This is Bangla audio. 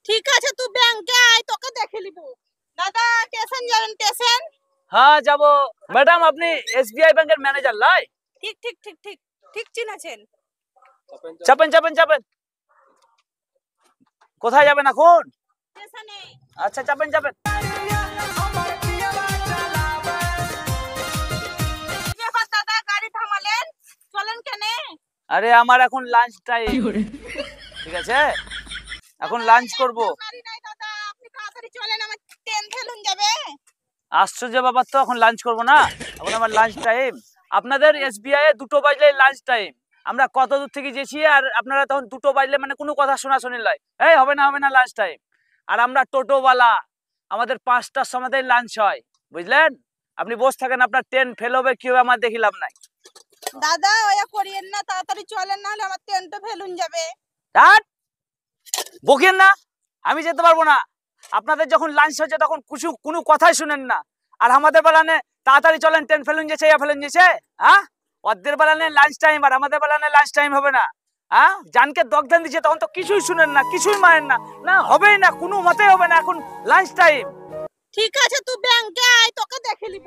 ঠিক আছে, তুই ব্যাংকে আয়, তোকে দেখে নিব। দাদা, স্টেশন যাবেন? স্টেশন? হ্যাঁ যাব। ম্যাডাম আপনি এসবিআই ব্যাংকের ম্যানেজার লাই? ঠিক ঠিক ঠিক ঠিক ঠিক চিনেছেন। চাপেন চাপেন চাপেন। কোথায় যাবেন এখন? স্টেশনে। আচ্ছা চাপেন চাপেন। কি ব্যাপার দাদা, গাড়ি থামালেন? চলেন কেন? আরে আমার এখন লাঞ্চ টাইম, ঠিক আছে? এখন লাঞ্চ করব। গাড়ি নাই দাদা, আপনি তাড়াতাড়ি চলেন, আমার ট্রেন ফেলুন যাবে। আশ্চর্য ব্যাপার তো, এখন লাঞ্চ করব না? এখন আমার লাঞ্চ টাইম। আপনাদের এসবিআই এ 2টো বাজলে লাঞ্চ টাইম। আমরা কত দূর থেকে যেছি আর আপনারা তখন 2টো বাজলে মানে কোনো কথা শোনাশুনি লাই। এই হবে না লাঞ্চ টাইম। আর আমরা টোটোওয়ালা, আমাদের 5টার সময় লাঞ্চ হয়, বুঝলেন? আপনি বসে থাকেন, আপনার ট্রেন ফেল হবে কি হবে আমার দেখিলাম নাই। দাদা ওয়া করিয়েন না, তাড়াতাড়ি চলেন, নাহলে আমার ট্রেনটা ফেলুন যাবে। আর বকেন না, আমি যেতে পারবো না। আপনাদের যখন লাঞ্চ হচ্ছে তখন কোনো কথাই শুনেন না। আর আমাদের বেলানে তাড়াতাড়ি চলেন, ট্রেন ফেলুন যেছে ইয়া ফেলুন যেছে। হ্যাঁ, ওদের বেলানে লাঞ্চ টাইম আর আমাদের বেলানে লাঞ্চ টাইম হবে না। হ্যাঁ, জানকে দগ্ধান দিচ্ছে তখন তো কিছুই শুনেন না, কিছুই মানেন না। না হবেই না, কোনো মতেই হবে না, এখন লাঞ্চ টাইম। ঠিক আছে, তুই ব্যাংকে আয়, তোকে দেখে নিব।